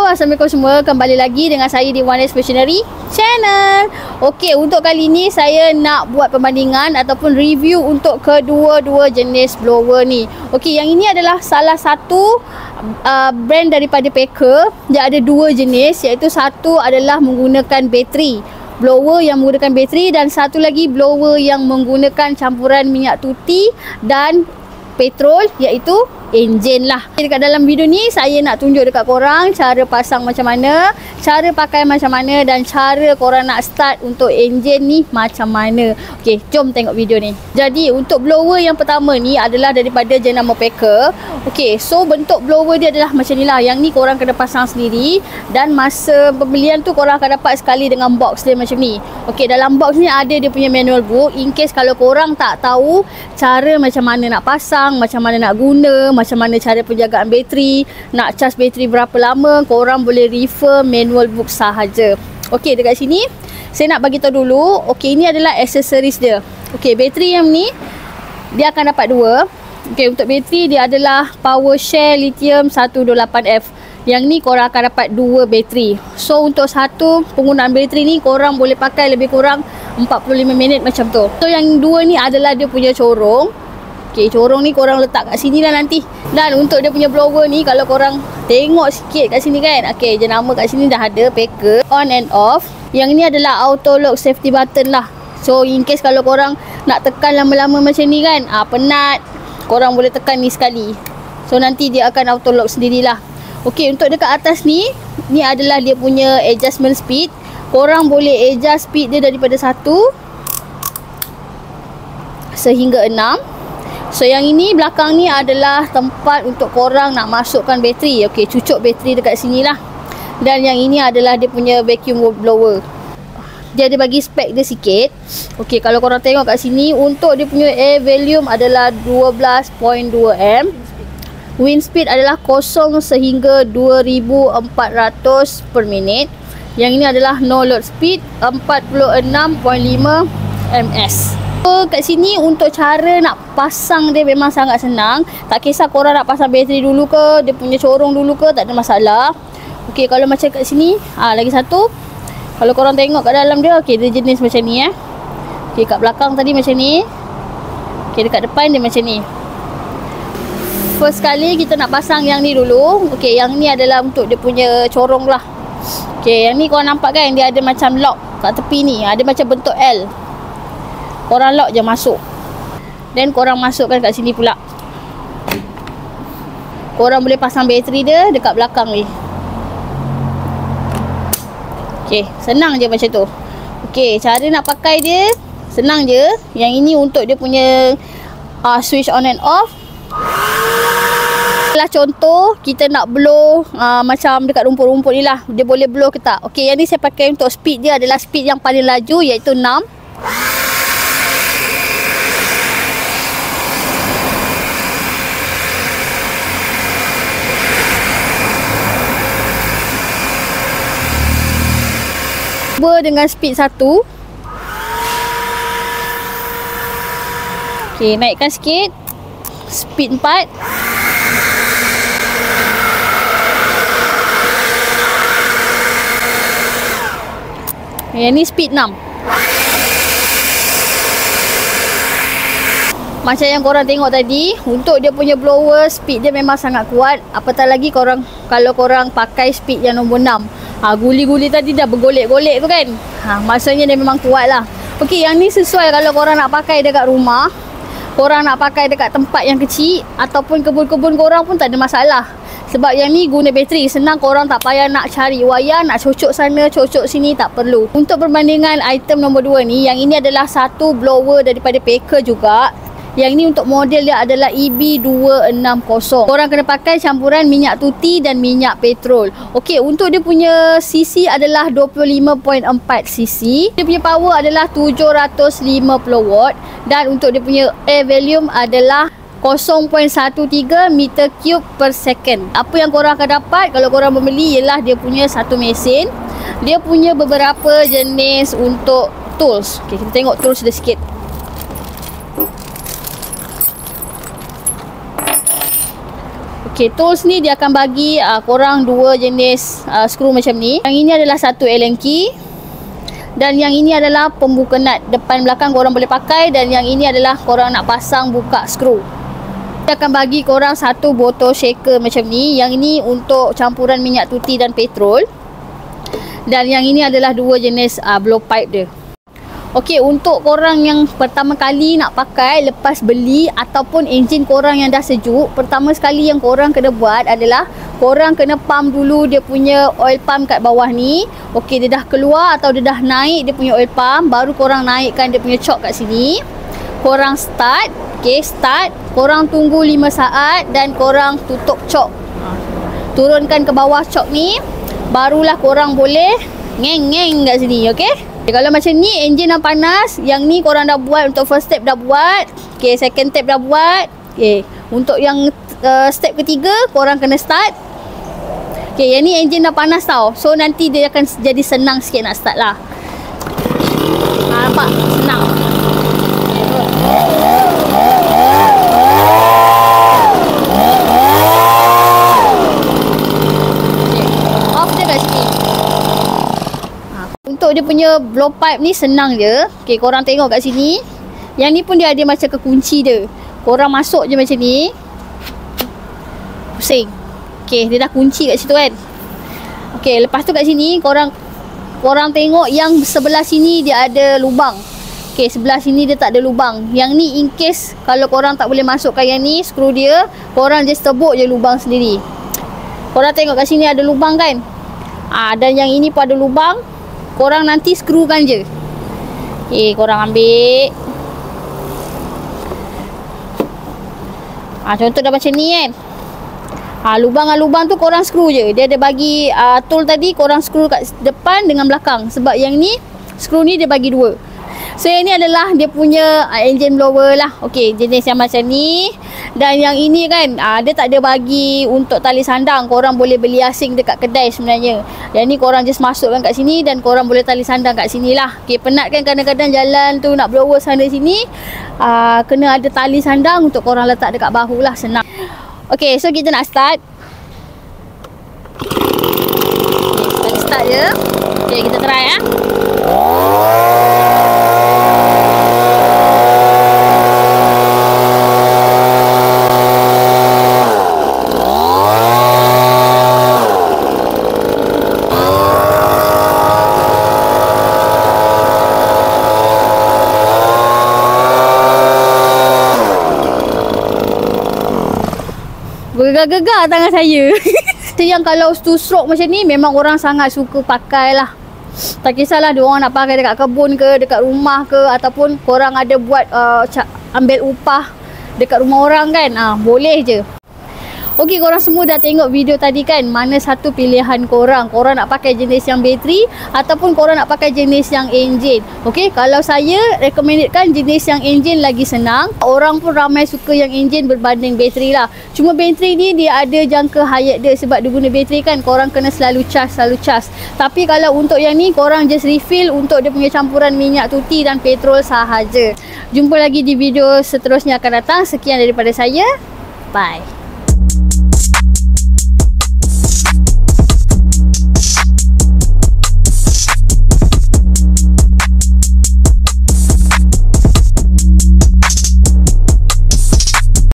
Assalamualaikum semua. Kembali lagi dengan saya di One Machinery Channel. Okey, untuk kali ni saya nak buat perbandingan ataupun review untuk kedua-dua jenis blower ni. Okey, yang ini adalah salah satu brand daripada Packer. Dia ada dua jenis, iaitu satu adalah menggunakan bateri, blower yang menggunakan bateri, dan satu lagi blower yang menggunakan campuran minyak tuti dan petrol, iaitu enjin lah. Dekat dalam video ni saya nak tunjuk dekat korang cara pasang macam mana, cara pakai macam mana, dan cara korang nak start untuk enjin ni macam mana. Okey, jom tengok video ni. Jadi untuk blower yang pertama ni adalah daripada jenama Packer. Okey, so bentuk blower dia adalah macam ni lah. Yang ni korang kena pasang sendiri, dan masa pembelian tu korang akan dapat sekali dengan box dia macam ni. Okey, dalam box ni ada dia punya manual book. In case kalau korang tak tahu cara macam mana nak pasang, macam mana nak guna, macam mana cara penjagaan bateri, nak charge bateri berapa lama, korang boleh refer manual book sahaja. Okey, dekat sini saya nak bagi tahu dulu. Okey, ini adalah aksesoris dia. Okey, bateri yang ni dia akan dapat dua. Okey, untuk bateri dia adalah power share lithium 128F. Yang ni korang akan dapat dua bateri. So untuk satu penggunaan bateri ni korang boleh pakai lebih kurang 45 minit macam tu. So yang dua ni adalah dia punya corong. Okey, corong ni korang letak kat sini lah nanti. Dan untuk dia punya blower ni, kalau korang tengok sikit kat sini kan, okey, jenama kat sini dah ada Packer on and off. Yang ni adalah auto lock safety button lah. So in case kalau korang nak tekan lama-lama macam ni kan, penat, korang boleh tekan ni sekali. So nanti dia akan auto lock sendirilah. Okey, untuk dekat atas ni adalah dia punya adjustment speed. Korang boleh adjust speed dia daripada 1 sehingga 6. So yang ini belakang ni adalah tempat untuk korang nak masukkan bateri. Okey, cucuk bateri dekat sini lah. Dan yang ini adalah dia punya vacuum blower. Dia ada bagi spek dia sikit. Okey, kalau korang tengok kat sini, untuk dia punya air volume adalah 12.2 M. Wind speed adalah 0 sehingga 2400 per minit. Yang ini adalah no load speed 46.5 ms. So kat sini untuk cara nak pasang dia memang sangat senang. Tak kisah korang nak pasang bateri dulu ke, dia punya corong dulu ke, tak ada masalah. Okey, kalau macam kat sini, lagi satu. Kalau korang tengok kat dalam dia, okey, dia jenis macam ni . Okey, kat belakang tadi macam ni. Okey, dekat depan dia macam ni. First kali kita nak pasang yang ni dulu. Okey, yang ni adalah untuk dia punya corong lah. Okey, yang ni korang nampak kan, dia ada macam lock kat tepi ni. Ada macam bentuk L. Korang lock je masuk. Dan korang masukkan kat sini pula. Korang boleh pasang bateri dia dekat belakang ni. Okey, senang je macam tu. Okey, cara nak pakai dia senang je. Yang ini untuk dia punya switch on and off. Lah contoh kita nak blow macam dekat rumput-rumput ni lah, dia boleh blow ke tak. Okey, yang ni saya pakai untuk speed dia adalah speed yang paling laju, iaitu 6. Dengan speed 1. Okey, naikkan sikit. Speed 4. Yang ni speed 6. Macam yang korang tengok tadi, untuk dia punya blower speed dia memang sangat kuat. Apatah lagi kalau korang pakai speed yang nombor 6. Guli-guli tadi dah bergolek-golek tu kan. Maksudnya dia memang kuat lah. Okey, yang ni sesuai kalau korang nak pakai dekat rumah, korang nak pakai dekat tempat yang kecil, ataupun kebun-kebun korang pun tak ada masalah. Sebab yang ni guna bateri, senang, korang tak payah nak cari wayar, nak cocok sana, cocok sini, tak perlu. Untuk perbandingan item nombor 2 ni, yang ini adalah satu blower daripada Packer juga. Yang ni untuk model dia adalah EB260. Korang kena pakai campuran minyak tuti dan minyak petrol. Okey, untuk dia punya cc adalah 25.4 cc. Dia punya power adalah 750 watt. Dan untuk dia punya air volume adalah 0.13 meter cube per second. Apa yang korang akan dapat kalau korang membeli ialah dia punya satu mesin. Dia punya beberapa jenis untuk tools. Okey, kita tengok tools dia sikit. Okay, tools ni dia akan bagi korang dua jenis skru macam ni. Yang ini adalah satu Allen key. Dan yang ini adalah pembuka nut depan belakang korang boleh pakai. Dan yang ini adalah korang nak pasang buka skru. Dia akan bagi korang satu botol shaker macam ni. Yang ini untuk campuran minyak tuti dan petrol. Dan yang ini adalah dua jenis blowpipe dia. Okey, untuk korang yang pertama kali nak pakai lepas beli ataupun enjin korang yang dah sejuk, pertama sekali yang korang kena buat adalah korang kena pump dulu dia punya oil pump kat bawah ni. Okey, dia dah keluar atau dia dah naik dia punya oil pump, baru korang naikkan dia punya choke kat sini. Korang start, okey, start, korang tunggu 5 saat dan korang tutup choke. Turunkan ke bawah choke ni, barulah korang boleh ngeng-ngeng kat sini, okey? Kalau macam ni enjin dah panas, yang ni korang dah buat untuk first step dah buat. Okey, second step dah buat. Okey, untuk yang step ketiga korang kena start. Okey, yang ni enjin dah panas tau. So nanti dia akan jadi senang sikit nak start lah. Nampak? Senang. Off dia kat sini. Untuk dia punya blowpipe ni senang je. Okay, korang tengok kat sini. Yang ni pun dia ada macam kekunci dia. Korang masuk je macam ni. Pusing. Okay, dia dah kunci kat situ kan. Okay, lepas tu kat sini korang tengok yang sebelah sini dia ada lubang. Okay, sebelah sini dia tak ada lubang. Yang ni in case kalau korang tak boleh masukkan yang ni, skru dia, korang just tebuk je lubang sendiri. Korang tengok kat sini ada lubang kan. Dan yang ini pun ada lubang. Korang nanti skrukan je. Okay, korang ambil. Contoh dah macam ni kan. Lubang tu korang skru je. Dia ada bagi tool tadi korang skru kat depan dengan belakang. Sebab yang ni, skru ni dia bagi dua. So yang ni adalah dia punya engine blower lah. Okey, jenis yang macam ni. Dan yang ini kan dia tak ada bagi untuk tali sandang. Korang boleh beli asing dekat kedai sebenarnya. Yang ni korang just masukkan kat sini dan korang boleh tali sandang kat sini lah. Okey, penat kan kadang-kadang jalan tu nak blower sana sini, kena ada tali sandang untuk korang letak dekat bahu lah, senang. Okey, so kita nak start. Okay, start je. Okey, kita try ya. Gegar-gegar tangan saya. Yang kalau two stroke macam ni memang orang sangat suka pakai lah. Tak kisahlah dia orang nak pakai dekat kebun ke, dekat rumah ke, ataupun korang ada buat ambil upah dekat rumah orang kan. Boleh je. Okey, korang semua dah tengok video tadi kan, mana satu pilihan korang. Korang nak pakai jenis yang bateri ataupun korang nak pakai jenis yang enjin. Okey, kalau saya recommendedkan jenis yang enjin lagi senang. Orang pun ramai suka yang enjin berbanding bateri lah. Cuma bateri ni dia ada jangka hayat dia. Sebab dia guna bateri kan, korang kena selalu charge. Tapi kalau untuk yang ni, korang just refill untuk dia punya campuran minyak tuti dan petrol sahaja. Jumpa lagi di video seterusnya akan datang. Sekian daripada saya. Bye.